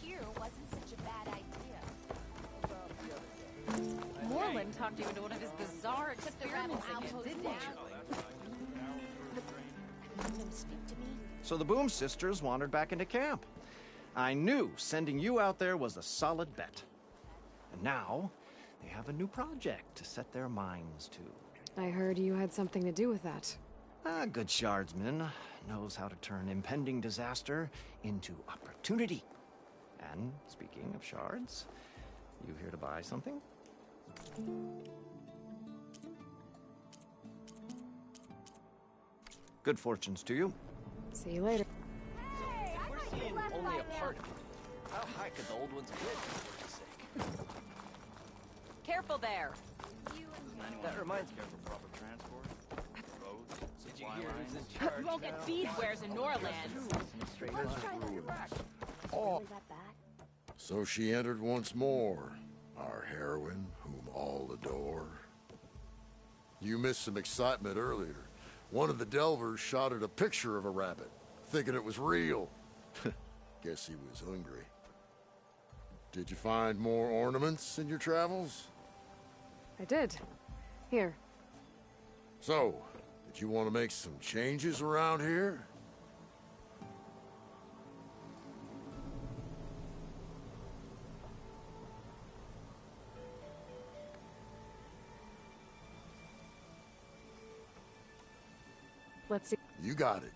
here wasn't such a bad idea. Moreland talked you into one of his bizarre Took the rebel experiments again, outpost didn't down. you? Have them speak to me? So the Boom Sisters wandered back into camp. I knew sending you out there was a solid bet. And now, they have a new project to set their minds to. I heard you had something to do with that. A good shardsman knows how to turn impending disaster into opportunity. And speaking of shards, you here to buy something? Good fortunes to you. See you later. We're seeing only a part of it. How high could the old ones get, for goodness sake? Careful there. That reminds me. For proper transport, roads, Did you supply hear who's in lines. charge We won't get now? feedwares in Norland. Straight line. Oh, Is that back? so she entered once more, our heroine, whom all adore. You missed some excitement earlier. One of the Delvers shot at a picture of a rabbit, thinking it was real. Guess he was hungry. Did you find more ornaments in your travels? I did. Here. So, did you want to make some changes around here? Let's see. You got it.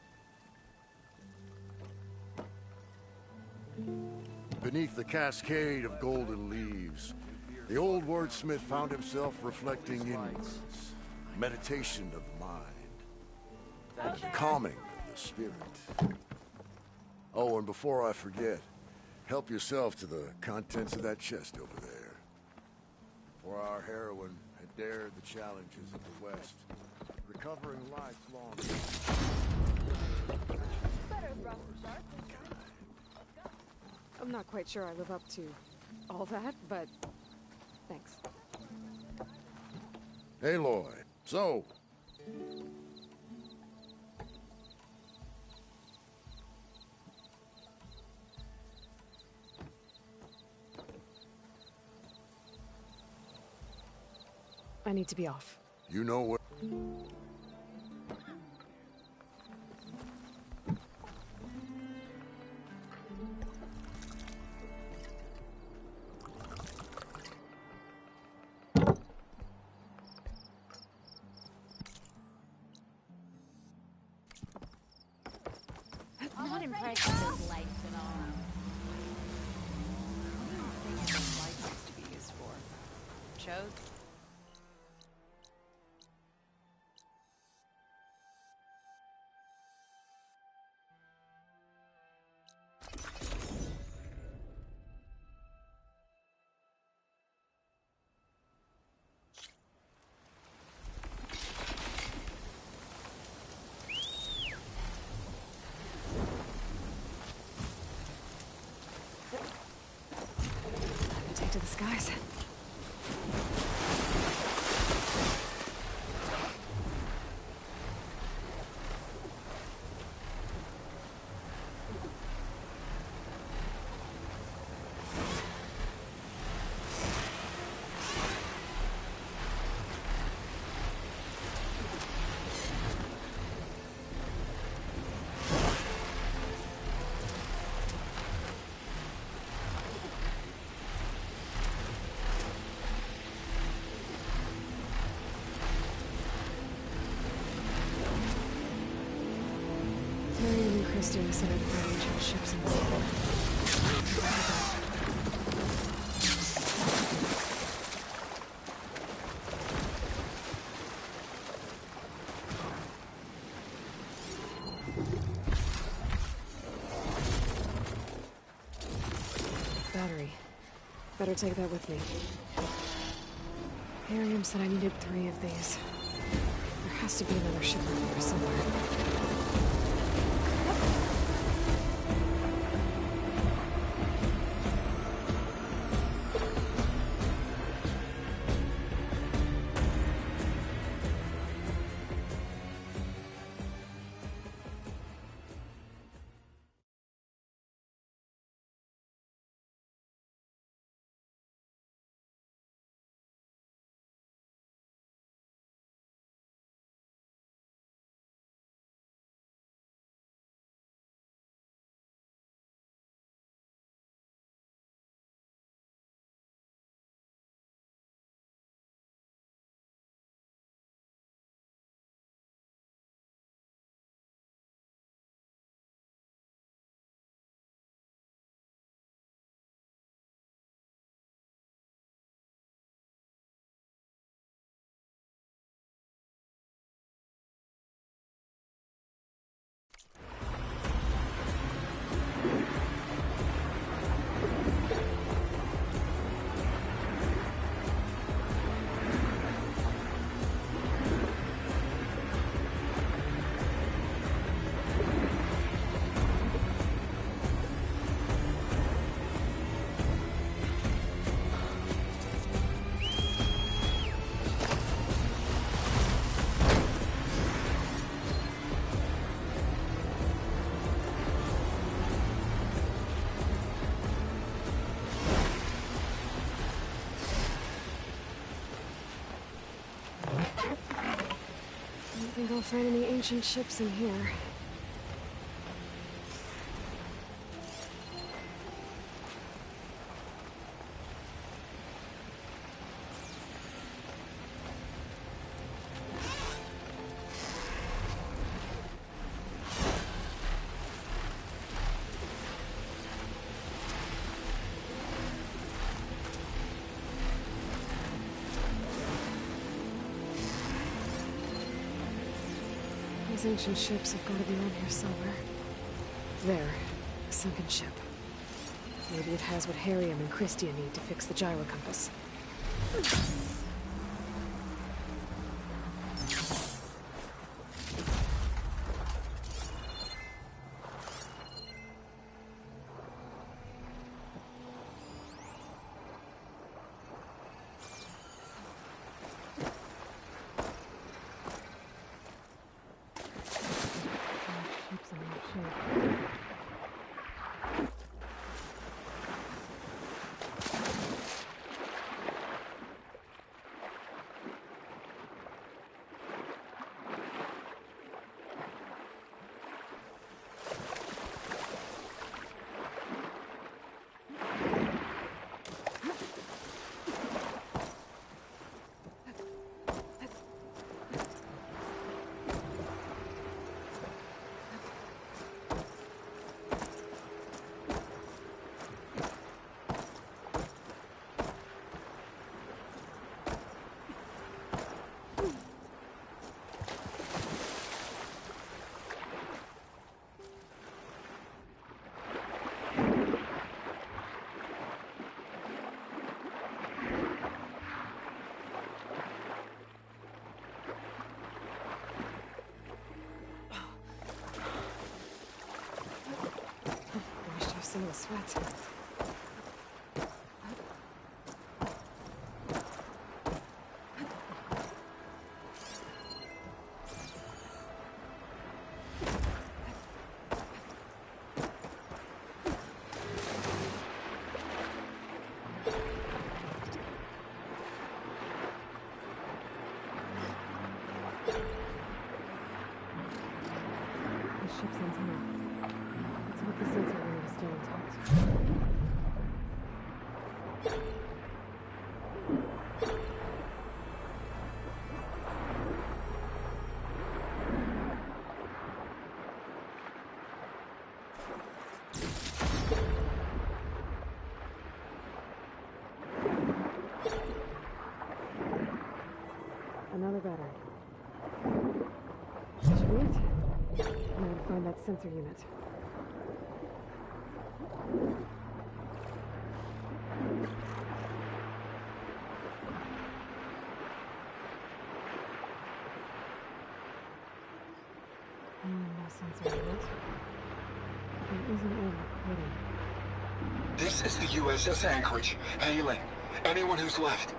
Beneath the cascade of golden leaves, the old wordsmith found himself reflecting inwards. Meditation of the mind. Calming of the spirit. Oh, and before I forget, help yourself to the contents of that chest over there. For our heroine had dared the challenges of the West, recovering life's long. I'm not quite sure I live up to all that, but thanks. Aloy, so... I need to be off. You know where... I'm not impressed with those lights at all. What do you think those lights used to be used for? Shows? Take to the skies. Marion and Christina said I'd find ancient ships in the sea. Battery. Better take that with me. Miriam said I needed 3 of these. There has to be another ship around here somewhere. I'll find any ancient ships in here. Those ancient ships have got to be around here somewhere. There, a sunken ship. Maybe it has what Harriam and Christia need to fix the gyro compass. Ships in that shape. Washed off some of the sweat. The ship's antenna. Let's hope the sensor unit is still intact. Another battery. Sweet. Now to find that sensor unit. No sensor unit. There is an order waiting. This is the USS Anchorage. Hailing. Anyone who's left.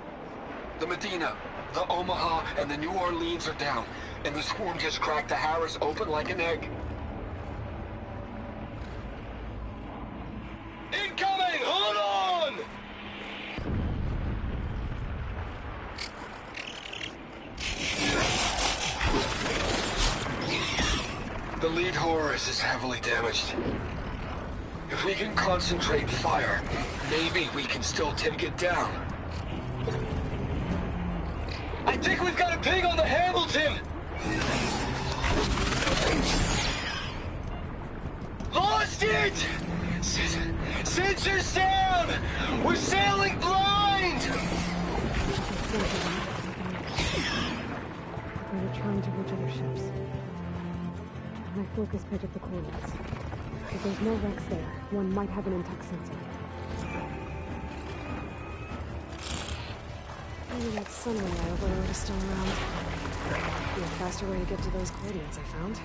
The Medina, the Omaha, and the New Orleans are down, and the swarm just cracked the Harris open like an egg. Incoming! Hold on! The lead Horus is heavily damaged. If we can concentrate fire, maybe we can still take it down. I think we've got a ping on the Hamilton! Lost it! Sensors down! We're sailing blind! We were trying to reach other ships. My focus picked up the coordinates. If there's no wrecks there, one might have an intact sensor. Maybe that sunray I overrode is still around. Be a faster way to get to those coordinates I found.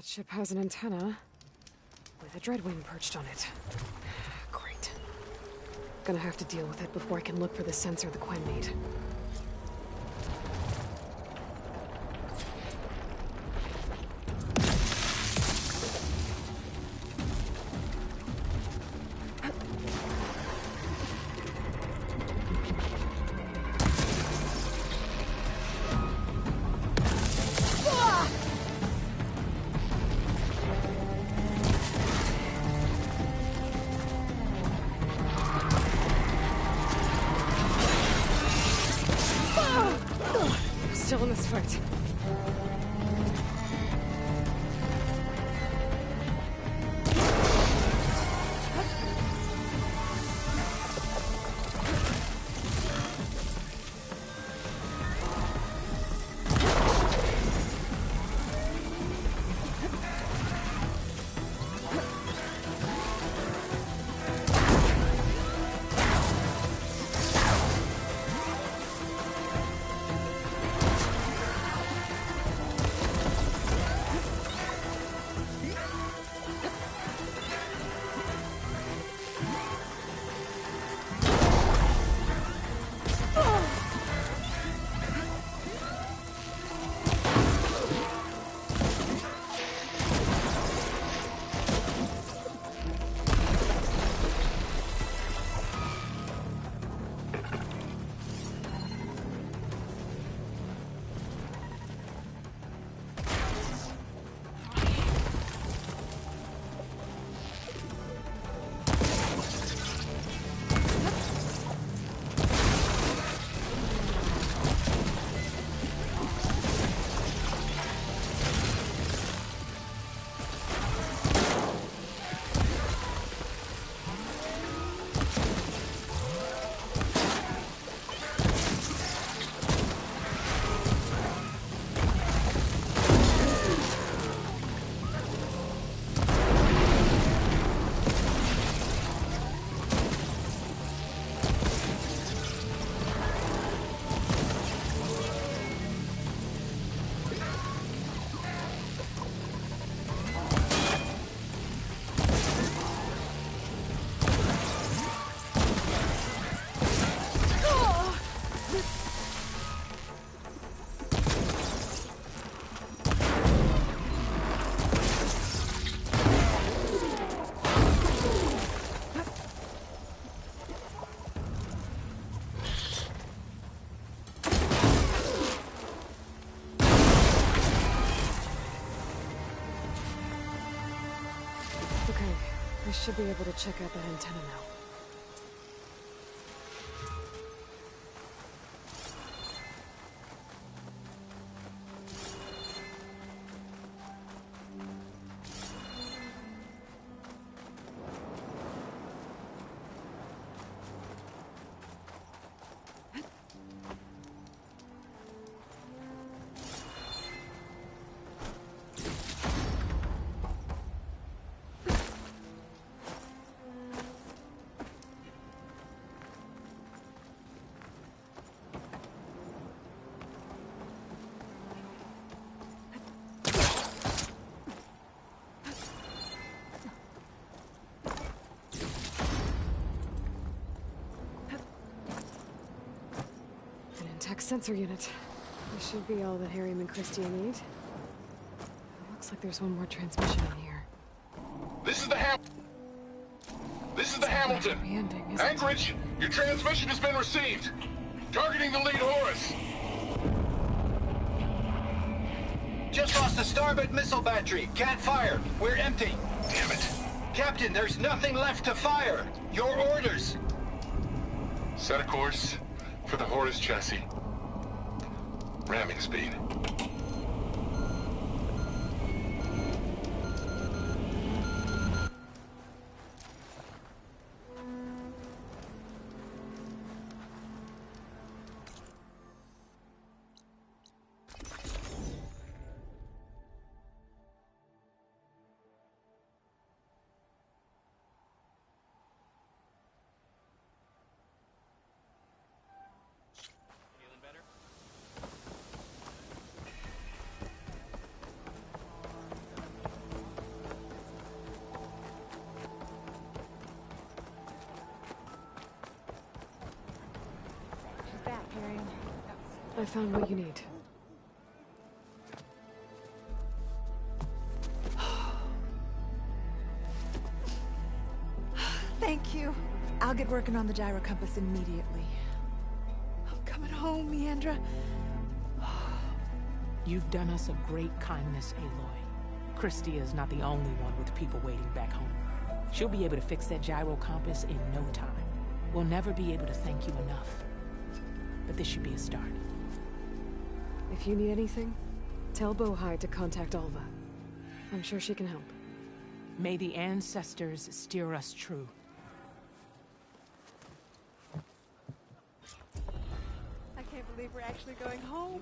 ship has an antenna with a dreadwing perched on it. Great. Gonna have to deal with it before I can look for the sensor the Quen need. Still in this fight. I should be able to check out that antenna now. Tech sensor unit. This should be all that Harriman and Christia need. Looks like there's one more transmission in here. This is the Hamilton. Ending, isn't it? Anchorage, your transmission has been received. Targeting the lead Horus. Just lost the starboard missile battery. Can't fire. We're empty. Damn it. Captain, there's nothing left to fire. Your orders. Set a course for the Horus chassis. Ramming speed. I found what you need. Thank you. I'll get working on the gyro compass immediately. I'm coming home, Meandra. You've done us a great kindness, Aloy. Christia is not the only one with people waiting back home. She'll be able to fix that gyro compass in no time. We'll never be able to thank you enough. But this should be a start. If you need anything, tell Bohai to contact Alva. I'm sure she can help. May the ancestors steer us true. I can't believe we're actually going home.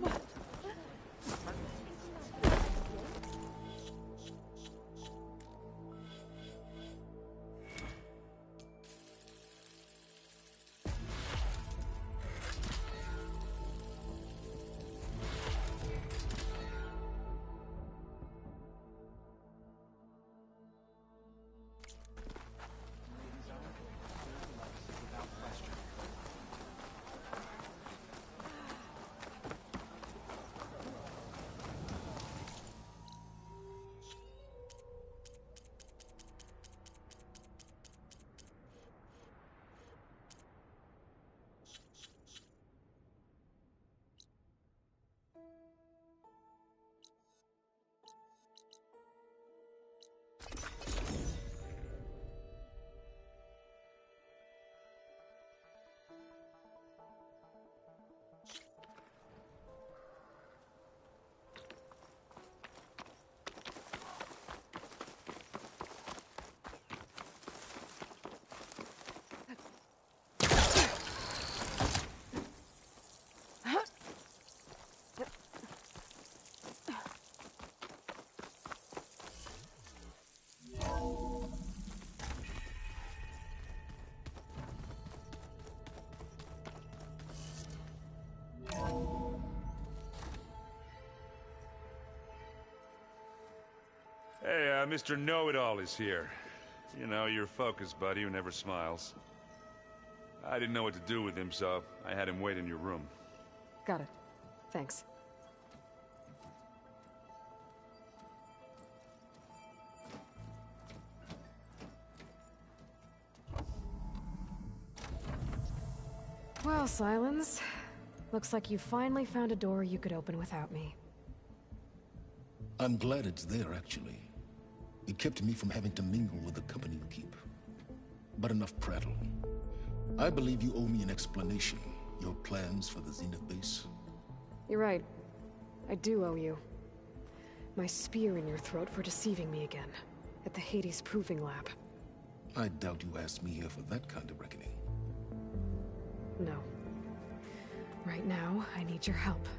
Hey, Mr. Know-It-All is here. You know, your focus buddy who never smiles. I didn't know what to do with him, so I had him wait in your room. Got it. Thanks. Well, Silence. Looks like you finally found a door you could open without me. I'm glad it's there, actually. It kept me from having to mingle with the company you keep. But enough prattle. I believe you owe me an explanation. Your plans for the Zenith base? You're right. I do owe you. My spear in your throat for deceiving me again. At the Hades Proving Lab. I doubt you asked me here for that kind of reckoning. No. Right now, I need your help.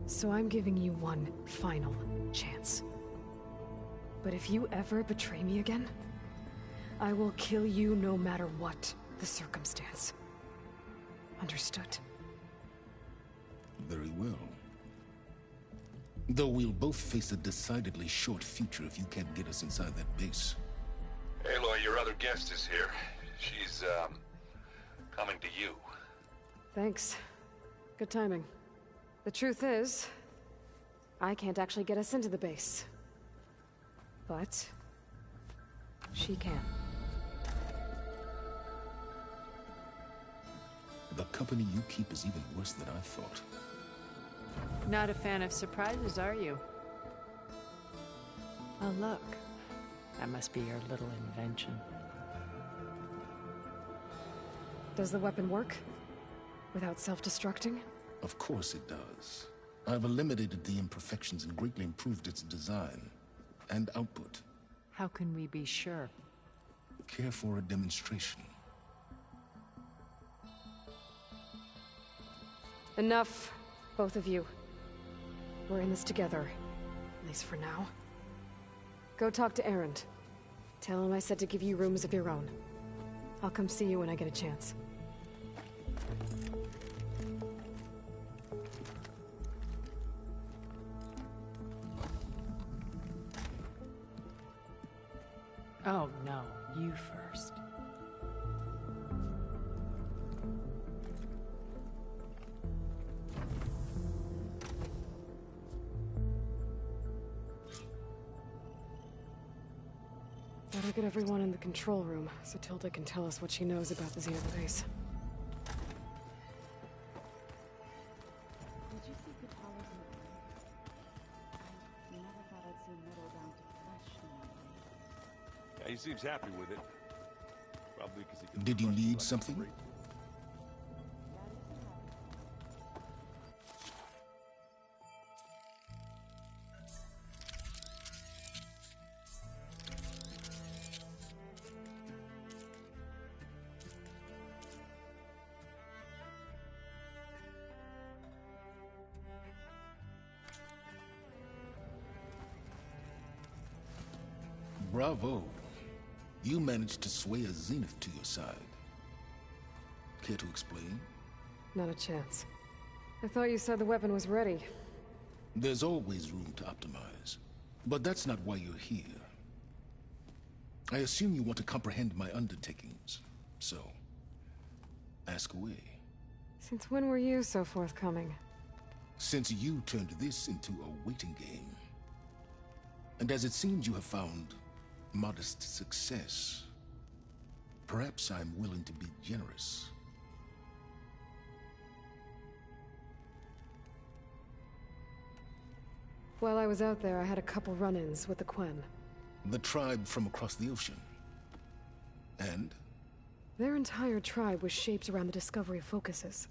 So I'm giving you one final chance. But if you ever betray me again, I will kill you no matter what the circumstance. Understood? Very well. Though we'll both face a decidedly short future if you can't get us inside that base. Aloy, your other guest is here. She's, coming to you. Thanks. Good timing. The truth is, I can't actually get us into the base. But she can. The company you keep is even worse than I thought. Not a fan of surprises, are you? Oh, look. That must be your little invention. Does the weapon work? Without self-destructing? Of course it does. I've eliminated the imperfections and greatly improved its design and output. How can we be sure? Care for a demonstration? Enough, both of you. We're in this together, at least for now. Go talk to Erend. Tell him I said to give you rooms of your own. I'll come see you when I get a chance. Oh, no. You first. Better get everyone in the control room so Tilda can tell us what she knows about the Zenith base. Did you see Katala's in the I never thought I'd see metal down to flesh in that way. Yeah, he seems happy with it. Probably because he can. Did you need something? Bravo. You managed to sway a Zenith to your side. Care to explain? Not a chance. I thought you said the weapon was ready. There's always room to optimize. But that's not why you're here. I assume you want to comprehend my undertakings. So, ask away. Since when were you so forthcoming? Since you turned this into a waiting game. And as it seems you have found modest success, perhaps I'm willing to be generous. While I was out there, I had a couple run-ins with the Quen. The tribe from across the ocean. And? Their entire tribe was shaped around the discovery of focuses.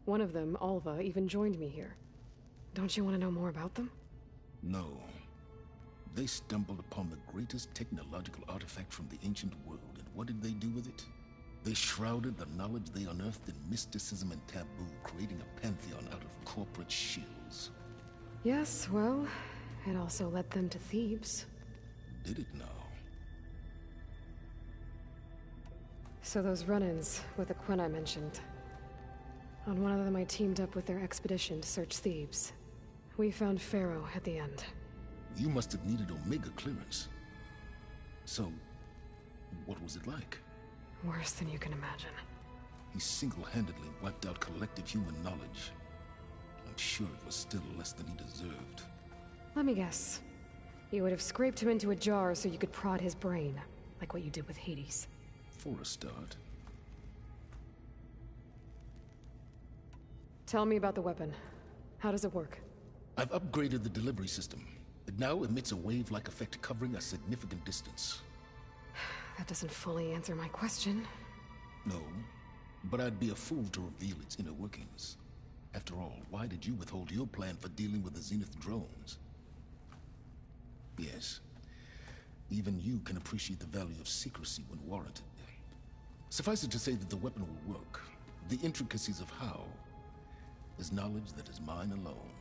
One of them, Alva, even joined me here. Don't you want to know more about them? No. They stumbled upon the greatest technological artifact from the ancient world, and what did they do with it? They shrouded the knowledge they unearthed in mysticism and taboo, creating a pantheon out of corporate shills. Yes, well, it also led them to Thebes. Did it now? So those run-ins with the Quen I mentioned. On one of them I teamed up with their expedition to search Thebes. We found Pharaoh at the end. You must have needed Omega clearance. So, what was it like? Worse than you can imagine. He single-handedly wiped out collective human knowledge. I'm sure it was still less than he deserved. Let me guess. You would have scraped him into a jar so you could prod his brain, like what you did with Hades. For a start. Tell me about the weapon. How does it work? I've upgraded the delivery system. It now emits a wave-like effect covering a significant distance. That doesn't fully answer my question. No, but I'd be a fool to reveal its inner workings. After all, why did you withhold your plan for dealing with the Zenith drones? Yes, even you can appreciate the value of secrecy when warranted. Suffice it to say that the weapon will work. The intricacies of how is knowledge that is mine alone.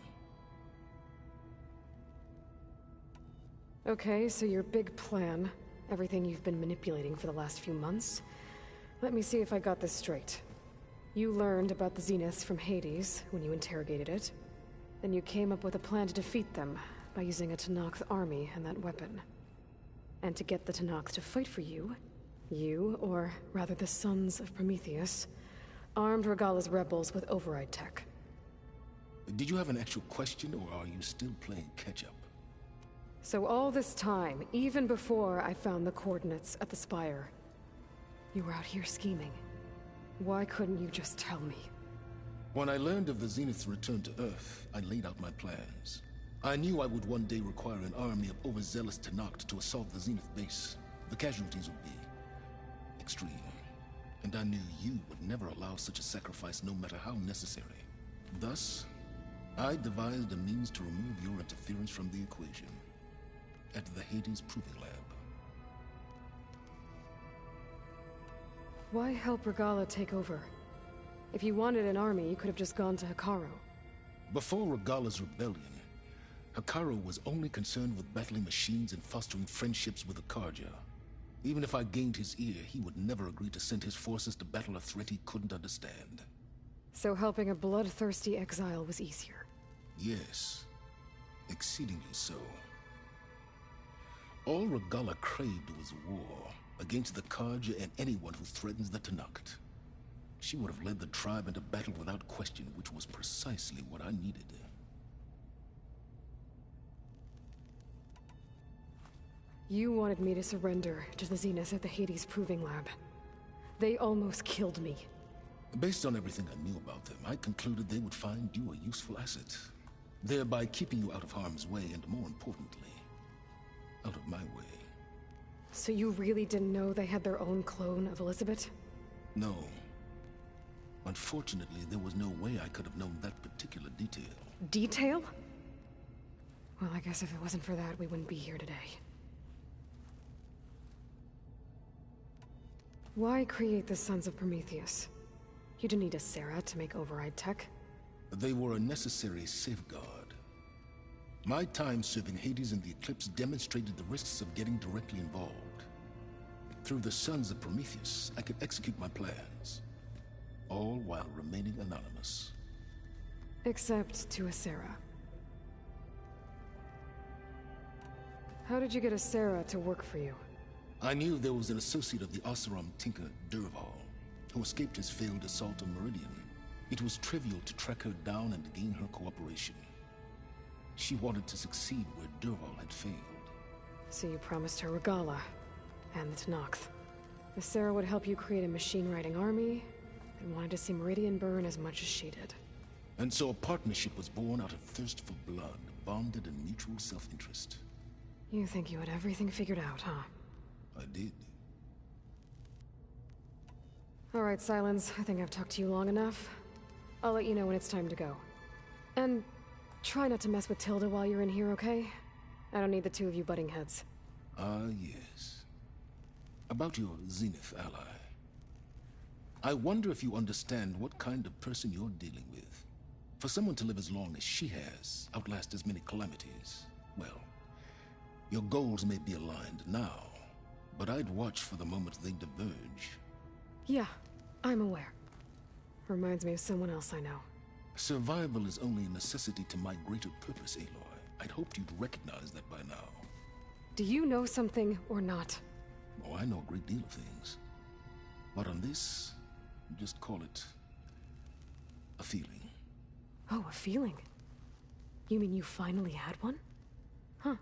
Okay, so your big plan, everything you've been manipulating for the last few months. Let me see if I got this straight. You learned about the Zeniths from Hades when you interrogated it. Then you came up with a plan to defeat them by using a Tenakth army and that weapon. And to get the Tenakth to fight for you, or rather the Sons of Prometheus, armed Regala's rebels with override tech. Did you have an actual question, or are you still playing catch-up? So all this time, even before I found the coordinates at the Spire, you were out here scheming. Why couldn't you just tell me? When I learned of the Zenith's return to Earth, I laid out my plans. I knew I would one day require an army of overzealous Tenakth to assault the Zenith base. The casualties would be extreme. And I knew you would never allow such a sacrifice, no matter how necessary. Thus, I devised a means to remove your interference from the equation. At the Hades Proving Lab. Why help Regala take over? If you wanted an army, you could have just gone to Hekarro. Before Regala's rebellion, Hekarro was only concerned with battling machines and fostering friendships with the Karja. Even if I gained his ear, he would never agree to send his forces to battle a threat he couldn't understand. So helping a bloodthirsty exile was easier? Yes. Exceedingly so. All Regala craved was war against the Karja and anyone who threatens the Tenakth. She would have led the tribe into battle without question, which was precisely what I needed. You wanted me to surrender to the Zenith at the Hades Proving Lab. They almost killed me. Based on everything I knew about them, I concluded they would find you a useful asset, thereby keeping you out of harm's way and, more importantly, out of my way. So you really didn't know they had their own clone of Elizabeth? No. Unfortunately, there was no way I could have known that particular detail. Detail? Well, I guess if it wasn't for that, we wouldn't be here today. Why create the Sons of Prometheus? You didn't need a Sarah to make override tech. They were a necessary safeguard. My time serving Hades and the Eclipse demonstrated the risks of getting directly involved. Through the Sons of Prometheus, I could execute my plans, all while remaining anonymous. Except to a Sarah. How did you get a Sarah to work for you? I knew there was an associate of the Oseram tinker, Derval, who escaped his failed assault on Meridian. It was trivial to track her down and gain her cooperation. She wanted to succeed where Derval had failed. So you promised her Regala, and the Tenakth. The Sarah would help you create a machine-riding army, and wanted to see Meridian burn as much as she did. And so a partnership was born out of thirst for blood, bonded in mutual self-interest. You think you had everything figured out, huh? I did. All right, Silence. I think I've talked to you long enough. I'll let you know when it's time to go. And try not to mess with Tilda while you're in here, okay? I don't need the two of you butting heads. Ah, yes. About your Zenith ally. I wonder if you understand what kind of person you're dealing with. For someone to live as long as she has, outlast as many calamities, well, your goals may be aligned now, but I'd watch for the moment they diverge. Yeah, I'm aware. Reminds me of someone else I know. Survival is only a necessity to my greater purpose, Aloy. I'd hoped you'd recognize that by now. Do you know something or not? Oh, I know a great deal of things. But on this, just call it a feeling. Oh, a feeling? You mean you finally had one? Huh.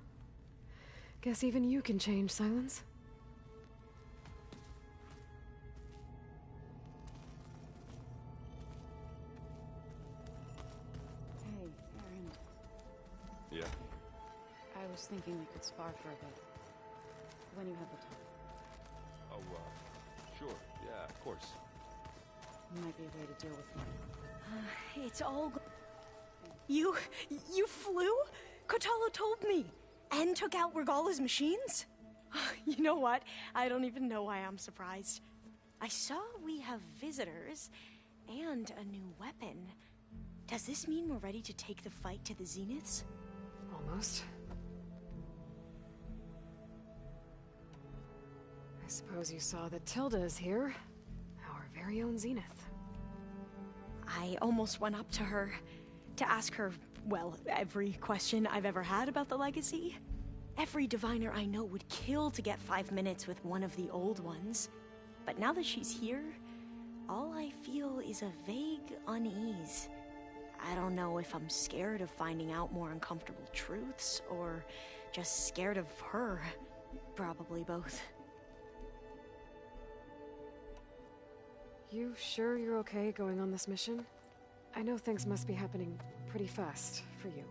Guess even you can change, Silence. Hey, Aaron. Yeah? I was thinking we could spar for a bit. When you have the time. Oh, sure. Yeah, of course. Might be a way to deal with me. It's all You flew? Kotalo told me. And took out Regala's machines? You know what? I don't even know why I'm surprised. I saw we have visitors and a new weapon. Does this mean we're ready to take the fight to the Zeniths? Almost. I suppose you saw that Tilda is here. Our very own Zenith. I almost went up to her to ask her, well, every question I've ever had about the legacy. Every diviner I know would kill to get 5 minutes with one of the old ones. But now that she's here, all I feel is a vague unease. I don't know if I'm scared of finding out more uncomfortable truths, or just scared of her. Probably both. You sure you're okay going on this mission? I know things must be happening pretty fast for you.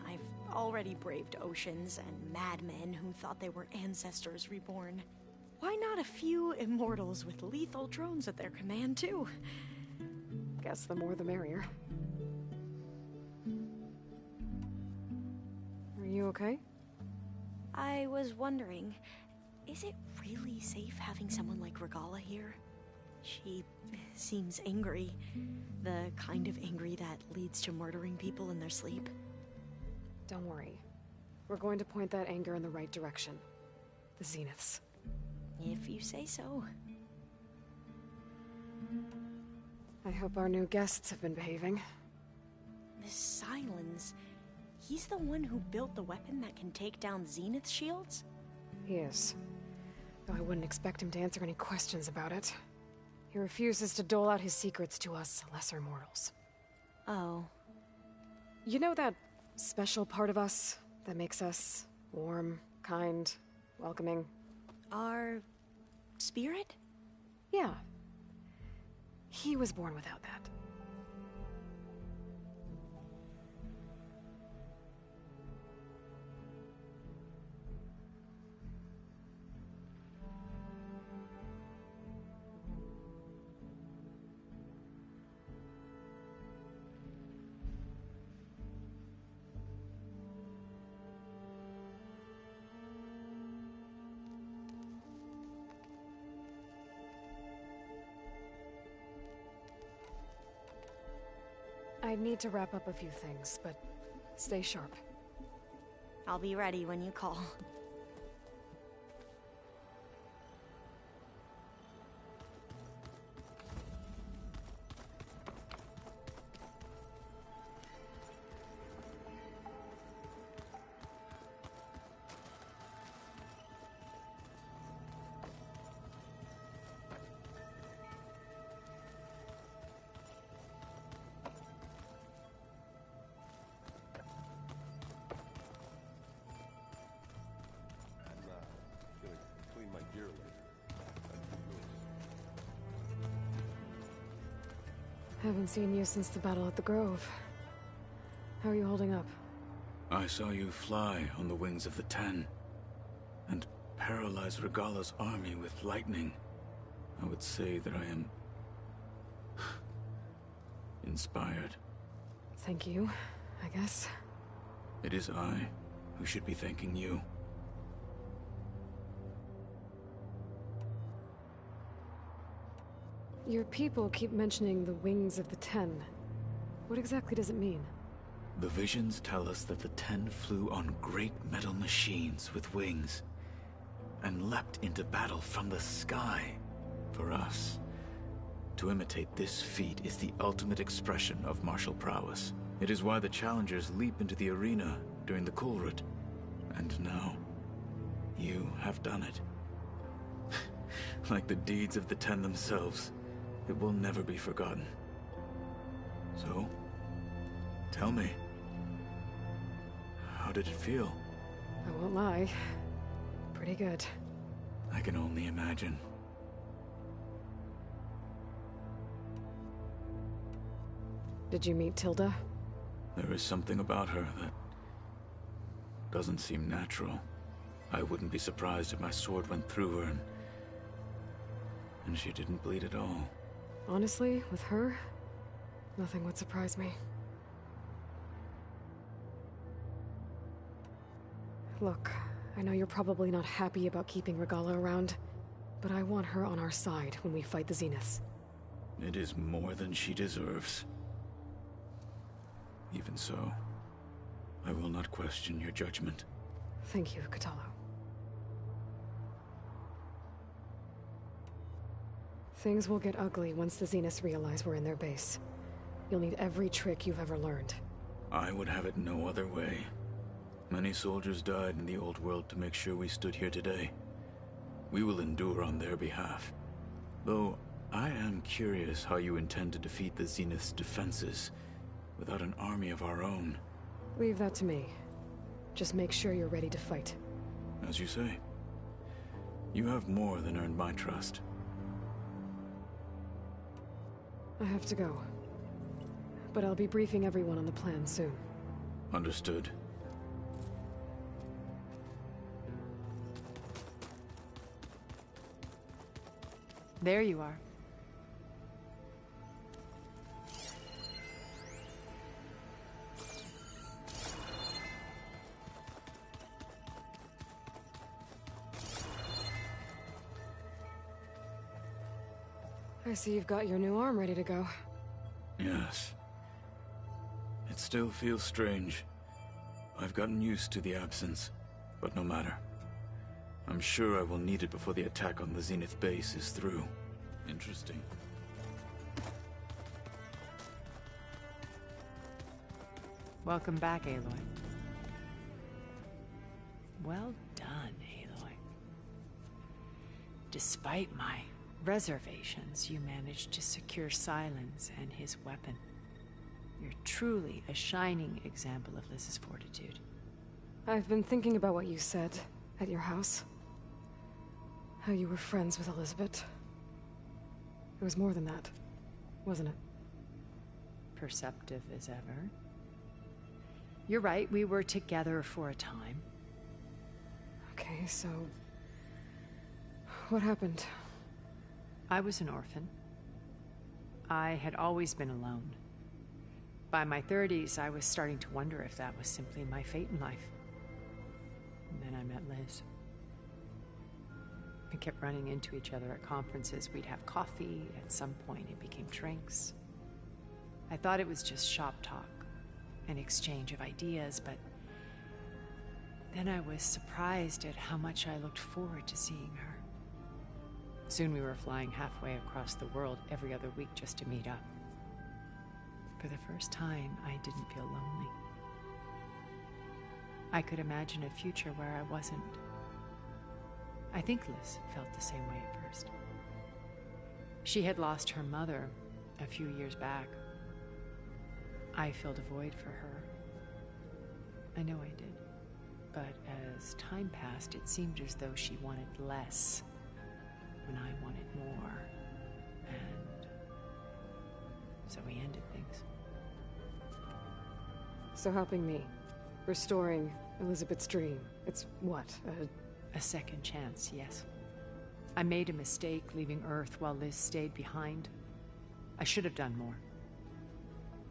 I've already braved oceans and madmen who thought they were ancestors reborn. Why not a few immortals with lethal drones at their command, too? Guess the more the merrier. Are you okay? I was wondering, is it really safe having someone like Regala here? She seems angry. The kind of angry that leads to murdering people in their sleep. Don't worry. We're going to point that anger in the right direction. The Zeniths. If you say so. I hope our new guests have been behaving. This Silence, he's the one who built the weapon that can take down Zenith shields? He is. Though I wouldn't expect him to answer any questions about it. He refuses to dole out his secrets to us lesser mortals. Oh. You know that special part of us that makes us warm, kind, welcoming. Our spirit? Yeah. He was born without that. I need to wrap up a few things, but stay sharp. I'll be ready when you call. Haven't seen you since the battle at the Grove. How are you holding up? I saw you fly on the wings of the Ten, and paralyze Regala's army with lightning. I would say that I am inspired. Thank you, I guess. It is I who should be thanking you. Your people keep mentioning the wings of the Ten. What exactly does it mean? The visions tell us that the Ten flew on great metal machines with wings, and leapt into battle from the sky. For us, to imitate this feat is the ultimate expression of martial prowess. It is why the challengers leap into the arena during the Kulrut. And now, you have done it. Like the deeds of the Ten themselves, it will never be forgotten. So, tell me, how did it feel? I won't lie. Pretty good. I can only imagine. Did you meet Tilda? There is something about her that doesn't seem natural. I wouldn't be surprised if my sword went through her and she didn't bleed at all. Honestly, with her, nothing would surprise me. Look, I know you're probably not happy about keeping Regala around, but I want her on our side when we fight the Zeniths. It is more than she deserves. Even so, I will not question your judgment. Thank you, Kotallo. Things will get ugly once the Zeniths realize we're in their base. You'll need every trick you've ever learned. I would have it no other way. Many soldiers died in the old world to make sure we stood here today. We will endure on their behalf. Though, I am curious how you intend to defeat the Zenith's defenses without an army of our own. Leave that to me. Just make sure you're ready to fight. As you say. You have more than earned my trust. I have to go. But I'll be briefing everyone on the plan soon. Understood. There you are. I see you've got your new arm ready to go. Yes. It still feels strange. I've gotten used to the absence, but no matter. I'm sure I will need it before the attack on the Zenith base is through. Interesting. Welcome back, Aloy. Well done, Aloy. Despite my reservations, you managed to secure Silence and his weapon. You're truly a shining example of Liz's fortitude. I've been thinking about what you said at your house. how you were friends with Elizabeth. It was more than that, wasn't it? Perceptive as ever. You're right, we were together for a time. Okay, so... what happened? I was an orphan. I had always been alone. By my 30s, I was starting to wonder if that was simply my fate in life. And then I met Liz. We kept running into each other at conferences. We'd have coffee. At some point, it became drinks. I thought it was just shop talk, an exchange of ideas, but then I was surprised at how much I looked forward to seeing her. Soon we were flying halfway across the world every other week just to meet up. For the first time, I didn't feel lonely. I could imagine a future where I wasn't. I think Liz felt the same way at first. She had lost her mother a few years back. I filled a void for her. I know I did. But as time passed, it seemed as though she wanted less when I wanted more. And so we ended things. So helping me, restoring Elizabeth's dream, it's what, a second chance, yes. I made a mistake leaving Earth while Liz stayed behind. I should have done more.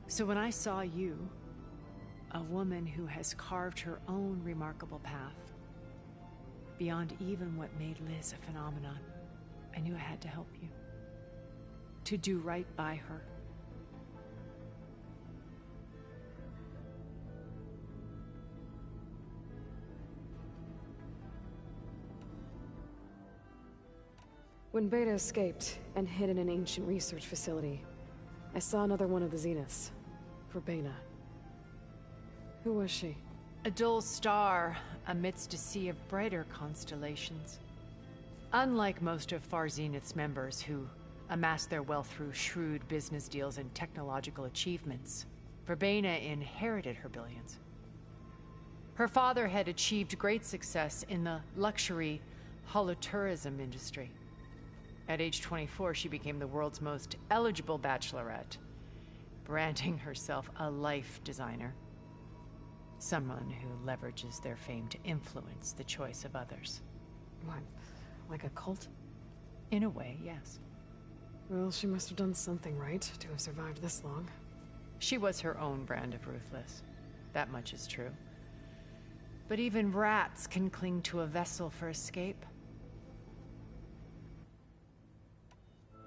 So when I saw you, a woman who has carved her own remarkable path, beyond even what made Liz a phenomenon, I knew I had to help you. To do right by her. When Beta escaped and hid in an ancient research facility, I saw another one of the Zeniths. Verbena. Who was she? A dull star amidst a sea of brighter constellations. Unlike most of Far Zenith's members who amassed their wealth through shrewd business deals and technological achievements, Verbena inherited her billions. Her father had achieved great success in the luxury holotourism industry. At age 24, she became the world's most eligible bachelorette, branding herself a life designer. Someone who leverages their fame to influence the choice of others. What, like a cult? In a way, yes. Well, she must have done something right to have survived this long. She was her own brand of ruthless. That much is true. But even rats can cling to a vessel for escape.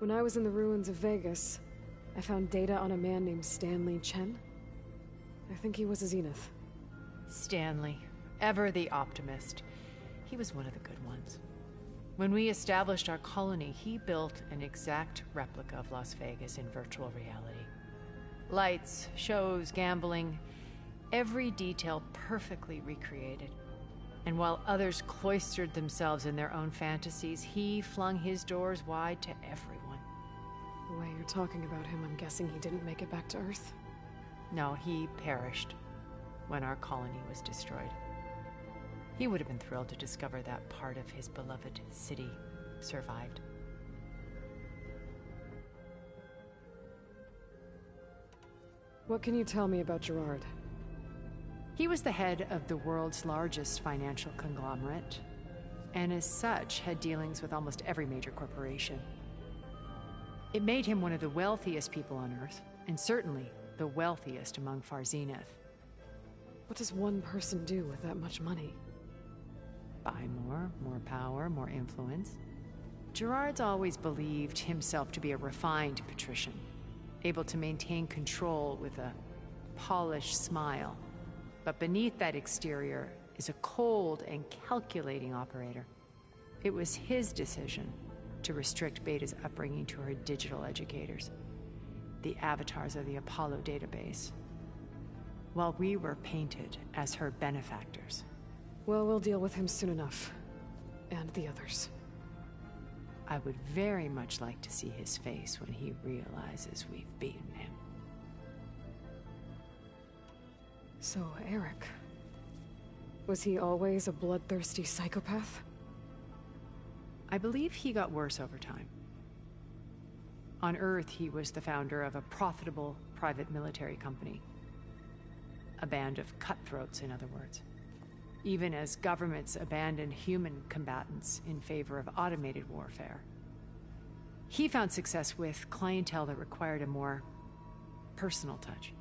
When I was in the ruins of Vegas, I found data on a man named Stanley Chen. I think he was a Zenith. Stanley, ever the optimist. He was one of the good ones. When we established our colony, he built an exact replica of Las Vegas in virtual reality. Lights, shows, gambling, every detail perfectly recreated. And while others cloistered themselves in their own fantasies, he flung his doors wide to everyone. The way you're talking about him, I'm guessing he didn't make it back to Earth? No, he perished when our colony was destroyed. He would have been thrilled to discover that part of his beloved city survived. What can you tell me about Gerard? He was the head of the world's largest financial conglomerate, and as such had dealings with almost every major corporation. It made him one of the wealthiest people on Earth, and certainly the wealthiest among Far Zenith. What does one person do with that much money? Buy more power, more influence. Gerard's always believed himself to be a refined patrician, able to maintain control with a polished smile. But beneath that exterior is a cold and calculating operator. It was his decision to restrict Beta's upbringing to her digital educators, the avatars of the Apollo database, while we were painted as her benefactors. Well, we'll deal with him soon enough. And the others. I would very much like to see his face when he realizes we've beaten him. So, Eric. Was he always a bloodthirsty psychopath? I believe he got worse over time. On Earth, he was the founder of a profitable private military company. A band of cutthroats, in other words. Even as governments abandoned human combatants in favor of automated warfare. He found success with clientele that required a more personal touch.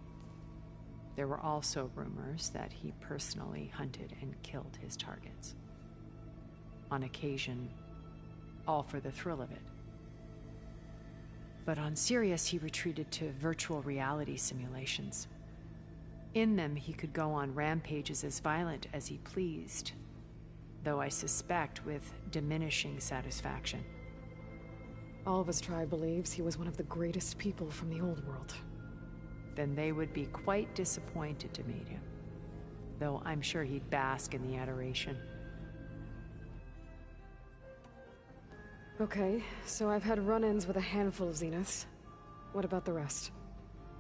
There were also rumors that he personally hunted and killed his targets. On occasion, all for the thrill of it. But on Sirius, he retreated to virtual reality simulations. In them, he could go on rampages as violent as he pleased, though I suspect with diminishing satisfaction. All of his tribe believes he was one of the greatest people from the old world. Then they would be quite disappointed to meet him, though I'm sure he'd bask in the adoration. Okay, so I've had run-ins with a handful of Zeniths. What about the rest?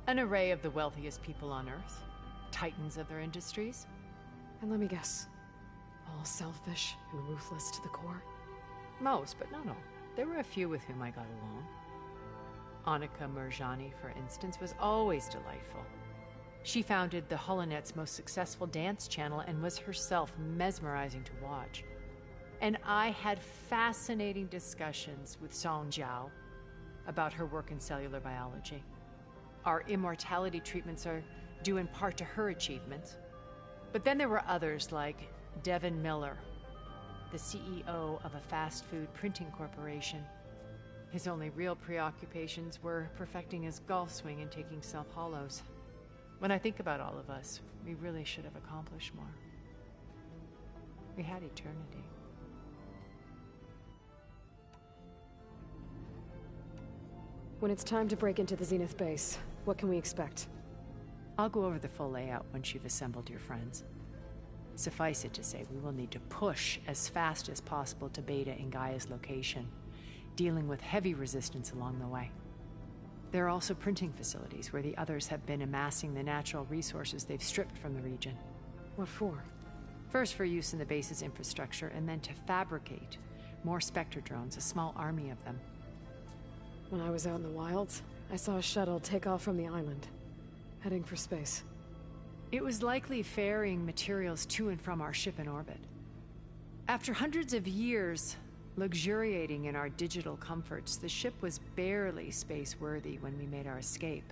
An array of the wealthiest people on Earth. Titans of their industries. And let me guess, all selfish and ruthless to the core? Most, but not all. There were a few with whom I got along. Annika Murjani, for instance, was always delightful. She founded the Holonet's most successful dance channel and was herself mesmerizing to watch. And I had fascinating discussions with Song Jiao about her work in cellular biology. Our immortality treatments are due in part to her achievements. But then there were others like Devin Miller, the CEO of a fast food printing corporation. His only real preoccupations were perfecting his golf swing and taking self-hollows. When I think about all of us, we really should have accomplished more. We had eternity. When it's time to break into the Zenith base, what can we expect? I'll go over the full layout once you've assembled your friends. Suffice it to say, we will need to push as fast as possible to Beta in Gaia's location, dealing with heavy resistance along the way. There are also printing facilities where the others have been amassing the natural resources they've stripped from the region. What for? First for use in the base's infrastructure, and then to fabricate more Spectre drones, a small army of them. When I was out in the wilds, I saw a shuttle take off from the island, heading for space. It was likely ferrying materials to and from our ship in orbit. After hundreds of years luxuriating in our digital comforts, the ship was barely space-worthy when we made our escape.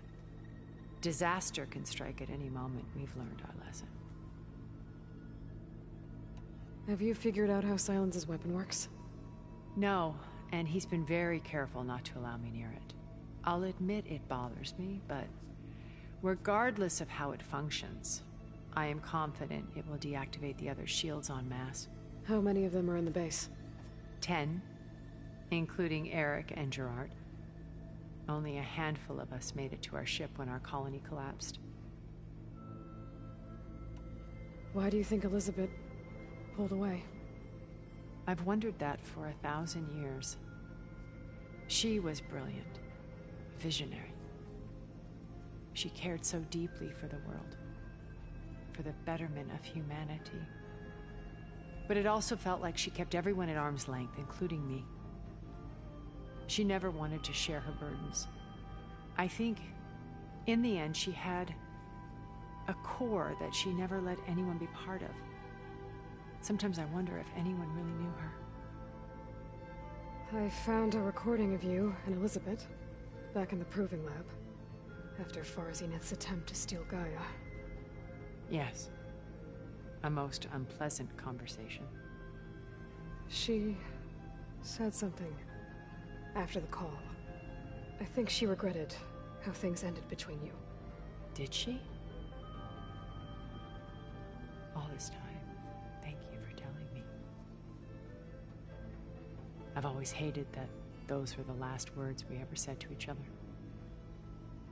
Disaster can strike at any moment. We've learned our lesson. Have you figured out how Silence's weapon works? No, and he's been very careful not to allow me near it. I'll admit it bothers me, but regardless of how it functions, I am confident it will deactivate the other shields en masse. How many of them are in the base? 10, including Eric and Gerard. Only a handful of us made it to our ship when our colony collapsed. Why do you think Elizabeth pulled away? I've wondered that for 1,000 years. She was brilliant, visionary. She cared so deeply for the world, for the betterment of humanity. But it also felt like she kept everyone at arm's length, including me. She never wanted to share her burdens. I think, in the end, she had a core that she never let anyone be part of. Sometimes I wonder if anyone really knew her. I found a recording of you and Elizabeth back in the proving lab, after Farzineth's attempt to steal Gaia. Yes. A most unpleasant conversation. She said something after the call. I think she regretted how things ended between you. Did she? All this time, thank you for telling me. I've always hated that those were the last words we ever said to each other.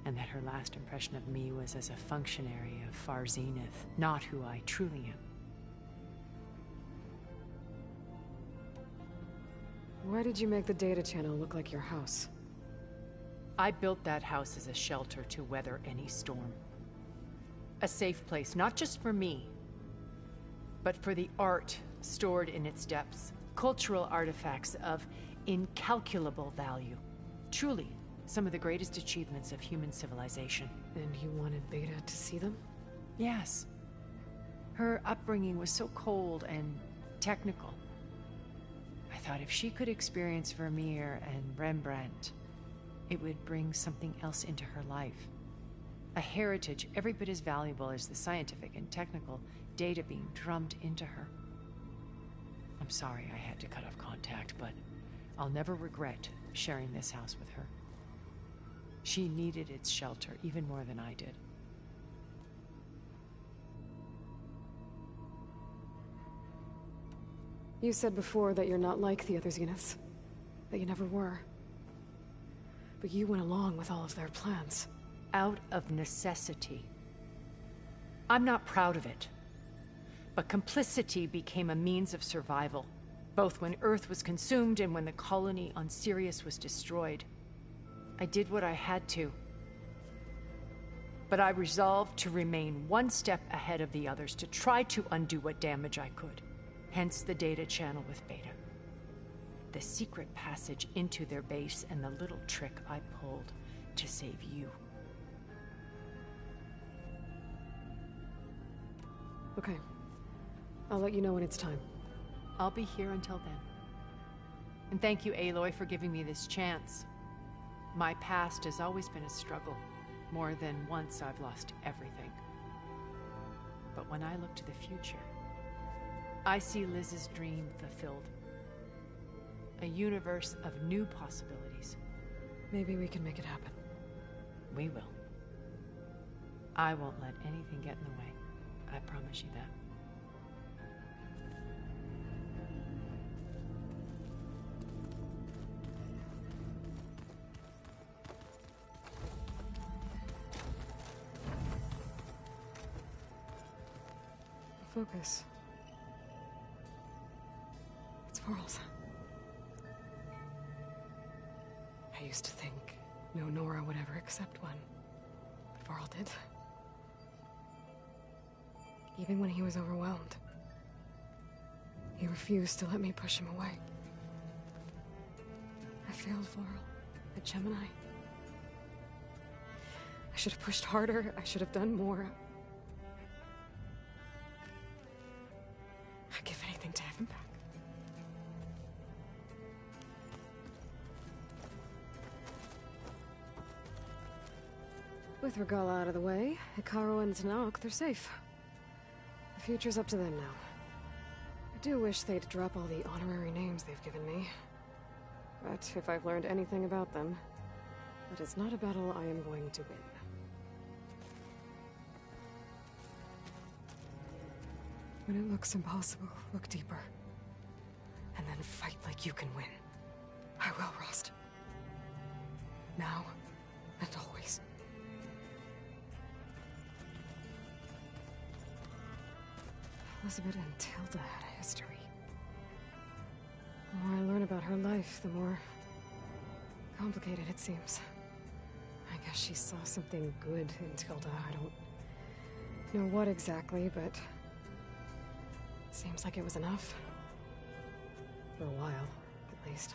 And that her last impression of me was as a functionary of Far Zenith, not who I truly am. Why did you make the data channel look like your house? I built that house as a shelter to weather any storm. A safe place, not just for me, but for the art stored in its depths. cultural artifacts of incalculable value. Truly, some of the greatest achievements of human civilization. And you wanted Beta to see them? Yes. Her upbringing was so cold and technical. I thought if she could experience Vermeer and Rembrandt, it would bring something else into her life. A heritage every bit as valuable as the scientific and technical data being drummed into her. I'm sorry I had to cut off contact, but I'll never regret sharing this house with her. She needed its shelter even more than I did. You said before that you're not like the other Zeniths. That you never were. But you went along with all of their plans. Out of necessity. I'm not proud of it. But complicity became a means of survival, both when Earth was consumed and when the colony on Sirius was destroyed. I did what I had to. But I resolved to remain one step ahead of the others, to try to undo what damage I could. Hence the data channel with Beta. The secret passage into their base and the little trick I pulled to save you. Okay. I'll let you know when it's time. I'll be here until then. And thank you, Aloy, for giving me this chance. My past has always been a struggle. More than once I've lost everything. But when I look to the future, I see Liz's dream fulfilled. A universe of new possibilities. Maybe we can make it happen. We will. I won't let anything get in the way. I promise you that. Focus. It's Varl's. I used to think no Nora would ever accept one, but Varl did. Even when he was overwhelmed, he refused to let me push him away. I failed Varl at Gemini. I should have pushed harder. I should have done more. I'd give anything to have him back. With Regala out of the way, Hikaru and Zanok, they're safe. The future's up to them now. I do wish they'd drop all the honorary names they've given me. But if I've learned anything about them, that is not a battle I am going to win. When it looks impossible, look deeper. And then fight like you can win. I will, Rost. Now and always. Elizabeth and Tilda had a history. The more I learn about her life, the more complicated it seems. I guess she saw something good in Tilda. I don't know what exactly, but seems like it was enough. For a while, at least.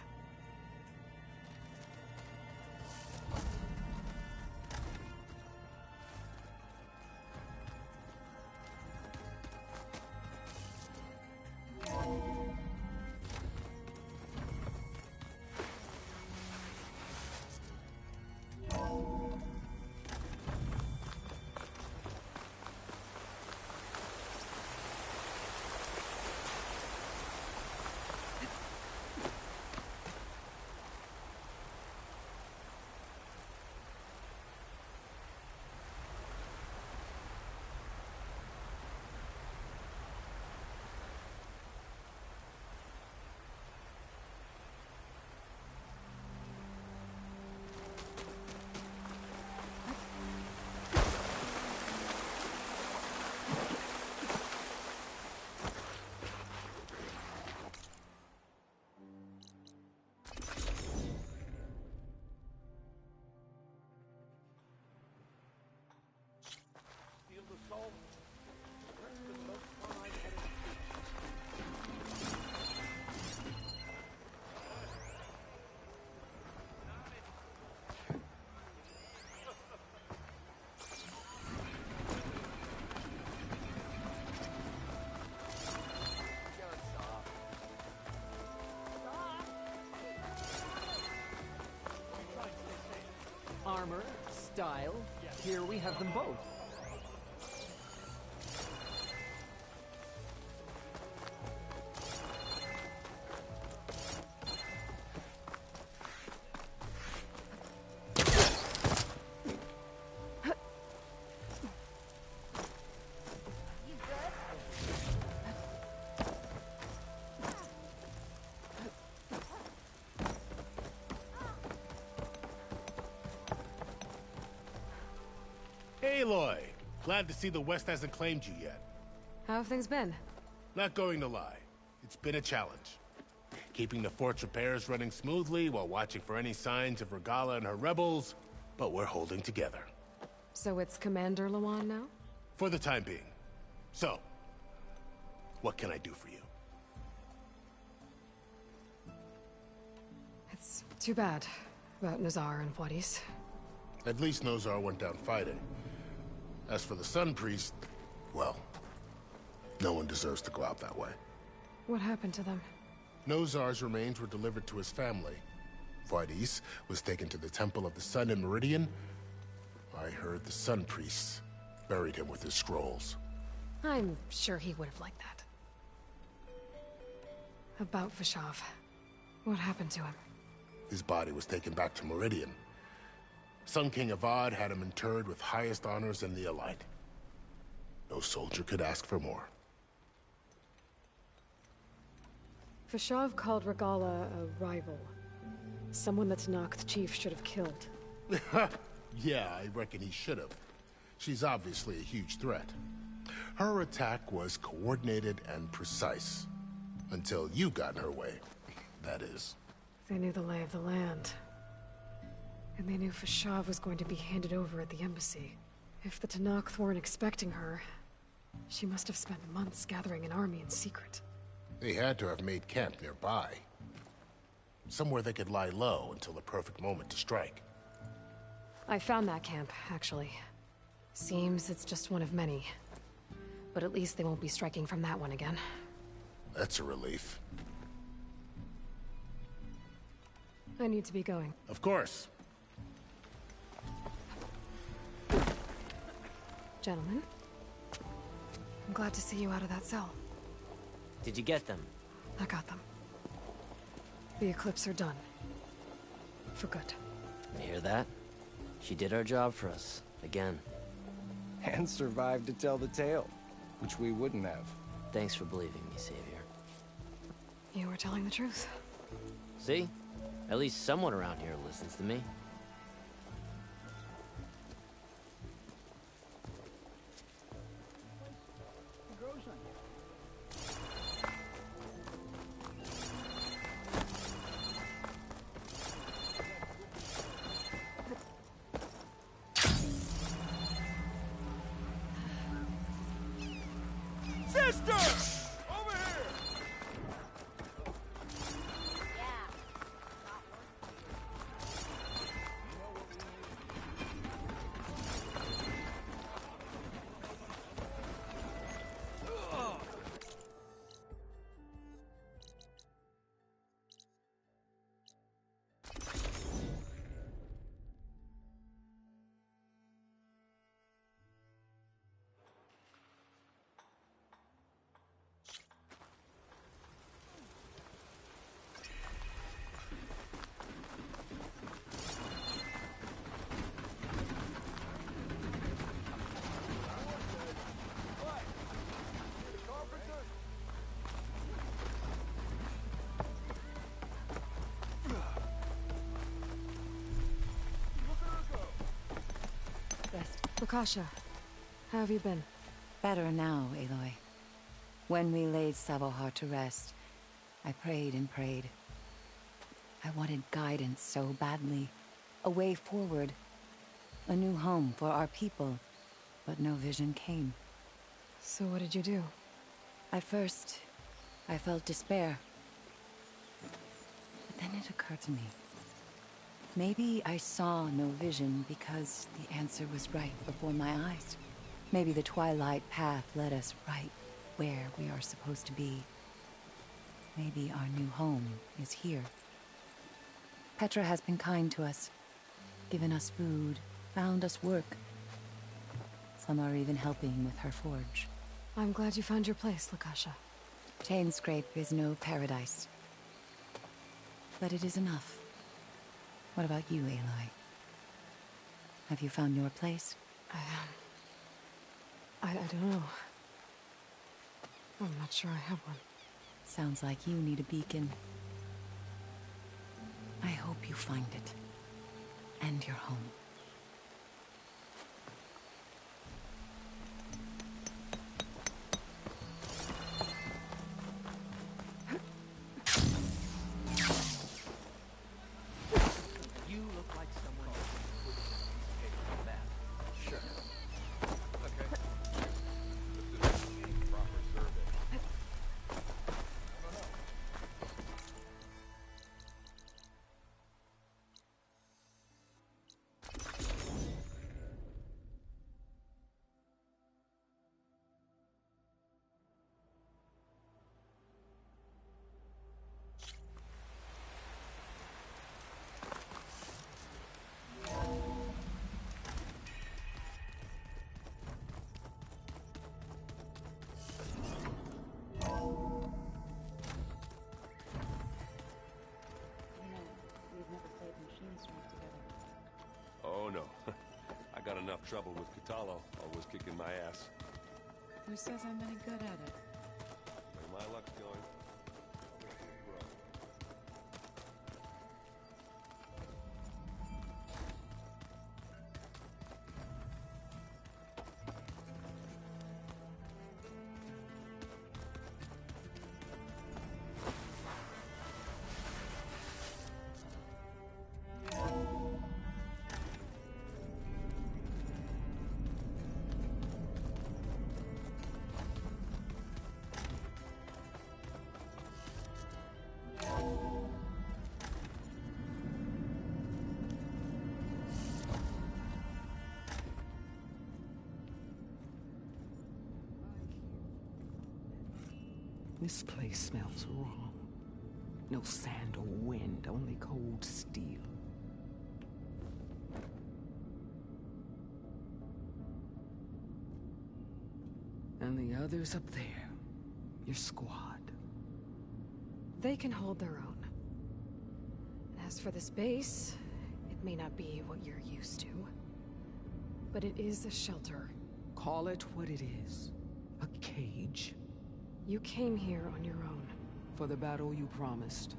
armor, style, here we have them both. Aloy! Glad to see the West hasn't claimed you yet. How have things been? Not going to lie. It's been a challenge. Keeping the fort's repairs running smoothly while watching for any signs of Regala and her rebels, but we're holding together. So it's Commander Lawan now? For the time being. So, what can I do for you? It's too bad about Nazar and Wadis. At least Nozar went down fighting. As for the Sun Priest, well, no one deserves to go out that way. What happened to them? Nozar's remains were delivered to his family. Wadis was taken to the Temple of the Sun in Meridian. I heard the Sun Priests buried him with his scrolls. I'm sure he would have liked that. About Vashav. What happened to him? His body was taken back to Meridian. Sun King Avad had him interred with highest honors in the Elite. No soldier could ask for more. Vashav called Regala a rival. Someone that Noct Chief should have killed. Yeah, I reckon he should have. She's obviously a huge threat. Her attack was coordinated and precise. Until you got in her way, that is. They knew the lay of the land. And they knew Vashav was going to be handed over at the embassy. If the Tenakth weren't expecting her, she must have spent months gathering an army in secret. They had to have made camp nearby. Somewhere they could lie low until the perfect moment to strike. I found that camp, actually. Seems it's just one of many. But at least they won't be striking from that one again. That's a relief. I need to be going. Of course. Gentlemen, I'm glad to see you out of that cell. Did you get them? I got them. The Eclipse are done. For good. You hear that? She did our job for us, again. And survived to tell the tale, which we wouldn't have. Thanks for believing me, Savior. You were telling the truth. See? At least someone around here listens to me. Lakasha, how have you been? Better now, Aloy. When we laid Savohar to rest, I prayed and prayed. I wanted guidance so badly. A way forward. A new home for our people. But no vision came. So what did you do? At first, I felt despair. But then it occurred to me. Maybe I saw no vision because the answer was right before my eyes. Maybe the Twilight Path led us right where we are supposed to be. Maybe our new home is here. Petra has been kind to us. given us food, found us work. Some are even helping with her forge. I'm glad you found your place, Lakasha. Chainscrape is no paradise. But it is enough. What about you, Aloy? Have you found your place? I don't know. I'm not sure I have one. Sounds like you need a beacon. I hope you find it. And your home. You look like someone who would pay for that. Sure. Okay. This is a proper survey. Oh no. I got enough trouble with Katalo, always kicking my ass. Who says I'm any good at it? Where my luck's going. This place smells wrong. No sand or wind, only cold steel. And the others up there, your squad. They can hold their own. As for this base, it may not be what you're used to, but it is a shelter. Call it what it is. A cage. You came here on your own. For the battle you promised.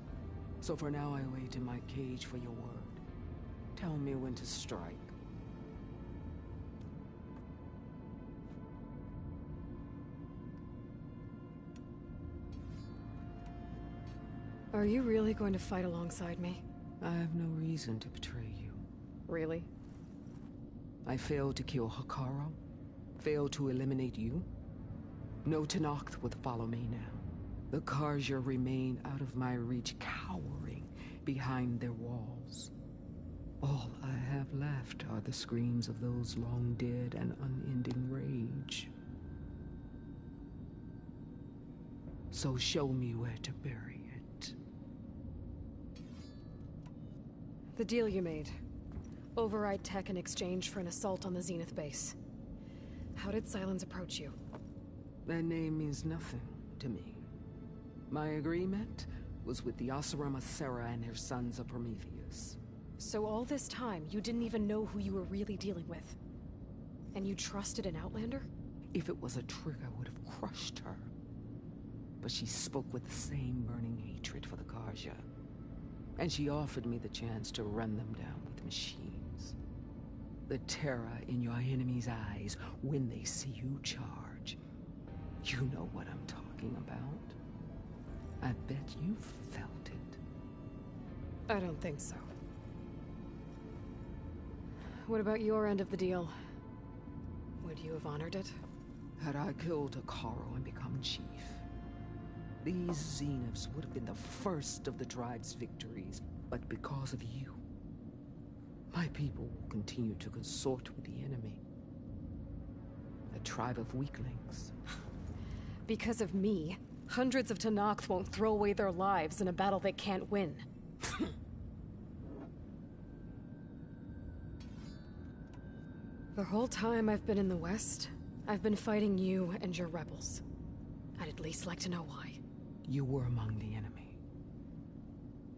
So for now I wait in my cage for your word. Tell me when to strike. Are you really going to fight alongside me? I have no reason to betray you. Really? I failed to kill Hikaru. Failed to eliminate you. No Tenakth would follow me now. The Karja remain out of my reach, cowering behind their walls. All I have left are the screams of those long dead and unending rage. So show me where to bury it. The deal you made. Override tech in exchange for an assault on the Zenith base. How did Sylens approach you? That name means nothing to me. My agreement was with the Oseram Asera and their sons of Prometheus. So all this time, you didn't even know who you were really dealing with? And you trusted an Outlander? If it was a trick, I would have crushed her. But she spoke with the same burning hatred for the Karja. And she offered me the chance to run them down with machines. The terror in your enemy's eyes when they see you charge. You know what I'm talking about. I bet you felt it. I don't think so. What about your end of the deal? Would you have honored it? Had I killed Hikaru and become chief, these Zeniths would have been the first of the tribe's victories. But because of you, my people will continue to consort with the enemy. A tribe of weaklings. Because of me, hundreds of Tenakth won't throw away their lives in a battle they can't win. The whole time I've been in the West, I've been fighting you and your rebels. I'd at least like to know why. You were among the enemy.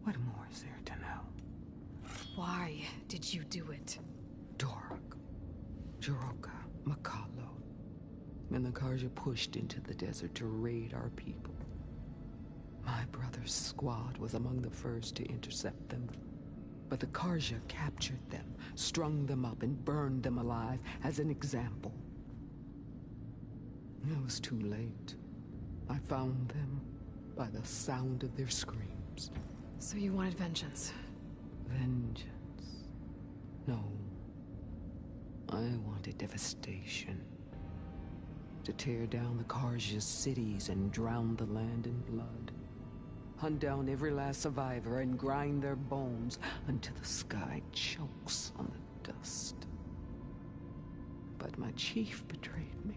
What more is there to know? Why did you do it? Dork, Jiroka, Makalo, and the Karja pushed into the desert to raid our people. My brother's squad was among the first to intercept them. But the Karja captured them, strung them up, and burned them alive as an example. It was too late. I found them by the sound of their screams. So you wanted vengeance? Vengeance? No. I wanted devastation. To tear down the Karja's cities and drown the land in blood. Hunt down every last survivor and grind their bones until the sky chokes on the dust. But my chief betrayed me.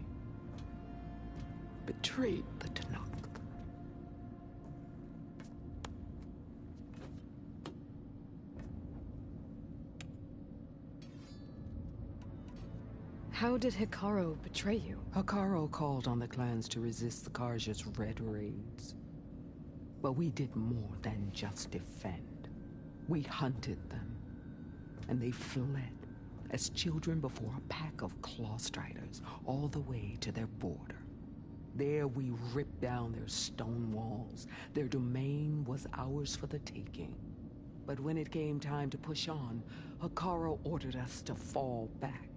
Betrayed the Tanakh. How did Hikaru betray you? Hikaru called on the clans to resist the Karja's red raids. But we did more than just defend. We hunted them. And they fled, as children before a pack of claw striders, all the way to their border. There we ripped down their stone walls. Their domain was ours for the taking. But when it came time to push on, Hikaru ordered us to fall back.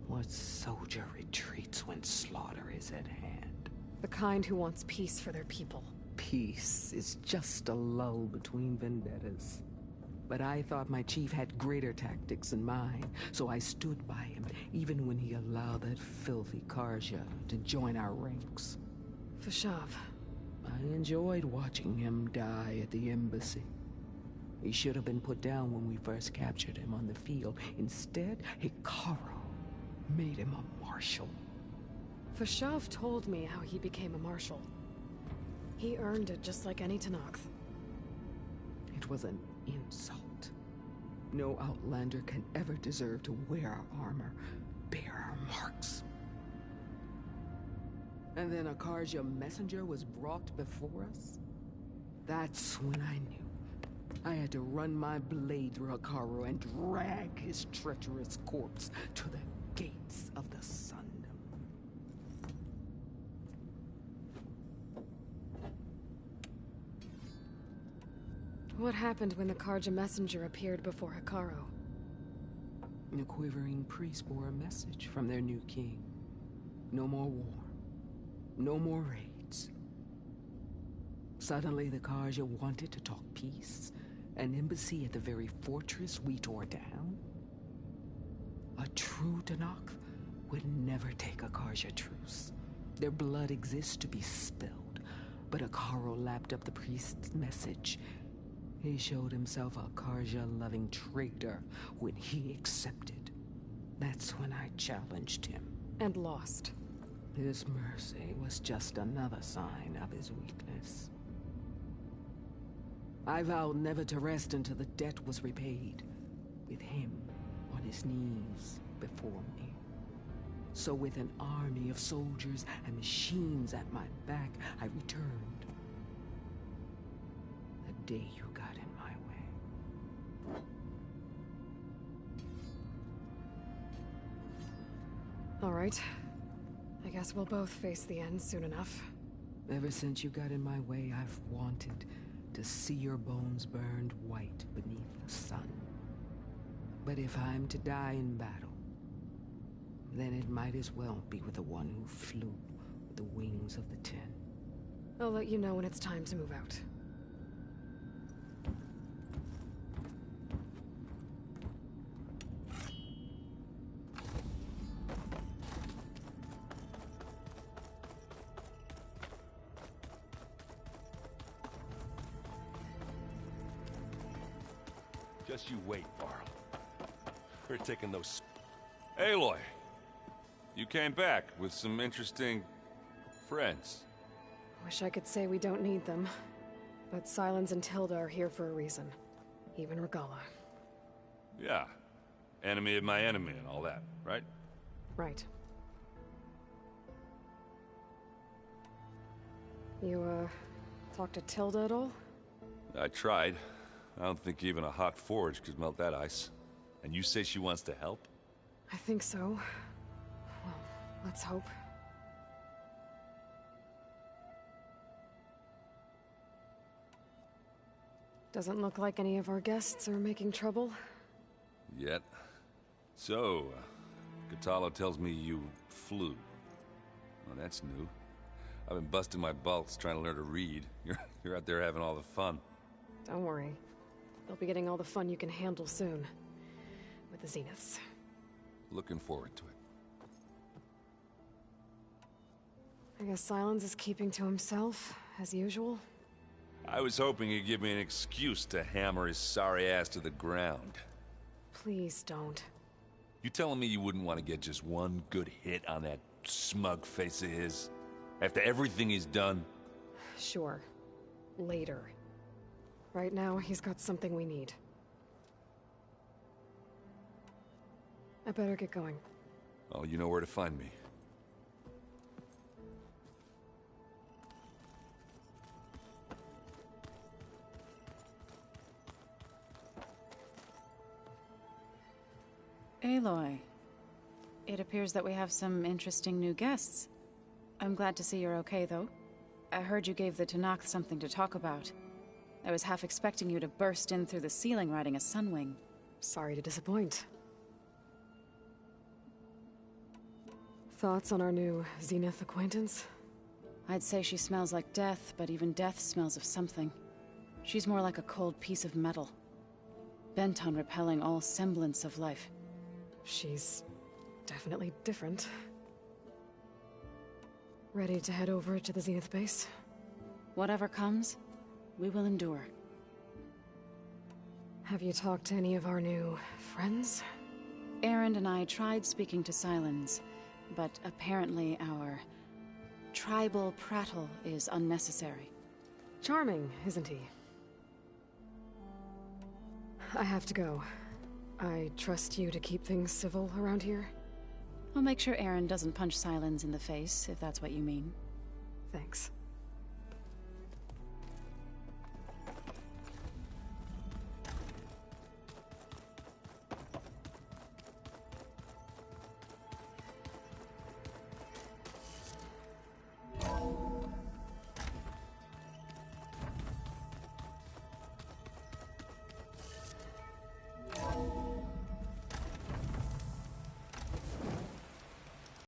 What soldier retreats when slaughter is at hand? The kind who wants peace for their people. Peace is just a lull between vendettas. But I thought my chief had greater tactics than mine, so I stood by him, even when he allowed that filthy Karja to join our ranks. Fashav. I enjoyed watching him die at the embassy. He should have been put down when we first captured him on the field. Instead, Hikaru made him a marshal. Fashav told me how he became a marshal. He earned it just like any Tanakh. It was an insult. No outlander can ever deserve to wear our armor, bear our marks. And then a Karja messenger was brought before us? That's when I knew. I had to run my blade through Hikaru and drag his treacherous corpse to the gates of the Sundom. What happened when the Karja messenger appeared before Hikaru? The quivering priest bore a message from their new king. No more war. No more raids. Suddenly the Karja wanted to talk peace. An embassy at the very fortress we tore down? A true Tanakh would never take a Karja truce. Their blood exists to be spilled. But Hikaru lapped up the priest's message. He showed himself a Karja-loving traitor when he accepted. That's when I challenged him. And lost. His mercy was just another sign of his weakness. I vowed never to rest until the debt was repaid, with him on his knees before me. So with an army of soldiers and machines at my back, I returned. The day you got in my way. All right. I guess we'll both face the end soon enough. Ever since you got in my way, I've wanted to see your bones burned white beneath the sun. But if I'm to die in battle, then it might as well be with the one who flew with the wings of the Ten. I'll let you know when it's time to move out. Just you wait, Varl. We're taking those... Aloy! You came back with some interesting... friends. Wish I could say we don't need them. But Silence and Tilda are here for a reason. Even Regala. Yeah. Enemy of my enemy and all that, right? Right. You, talked to Tilda at all? I tried. I don't think even a hot forge could melt that ice. And you say she wants to help? I think so. Well, let's hope. Doesn't look like any of our guests are making trouble. Yet. So, Katalo tells me you flew. Well, that's new. I've been busting my balls trying to learn to read. You're out there having all the fun. Don't worry. They'll be getting all the fun you can handle soon. With the Zeniths. Looking forward to it. I guess Silence is keeping to himself, as usual. I was hoping he'd give me an excuse to hammer his sorry ass to the ground. Please don't. You telling me you wouldn't want to get just one good hit on that smug face of his? After everything he's done? Sure. Later. Right now, he's got something we need. I better get going. Oh, you know where to find me. Aloy, it appears that we have some interesting new guests. I'm glad to see you're okay, though. I heard you gave the Tanakh something to talk about. I was half expecting you to burst in through the ceiling riding a sunwing. Sorry to disappoint. Thoughts on our new Zenith acquaintance? I'd say she smells like death, but even death smells of something. She's more like a cold piece of metal, bent on repelling all semblance of life. She's definitely different. Ready to head over to the Zenith base? Whatever comes, we will endure. Have you talked to any of our new friends? Erend and I tried speaking to Silence, but apparently our tribal prattle is unnecessary. Charming, isn't he? I have to go. I trust you to keep things civil around here. I'll make sure Erend doesn't punch Silence in the face, if that's what you mean. Thanks.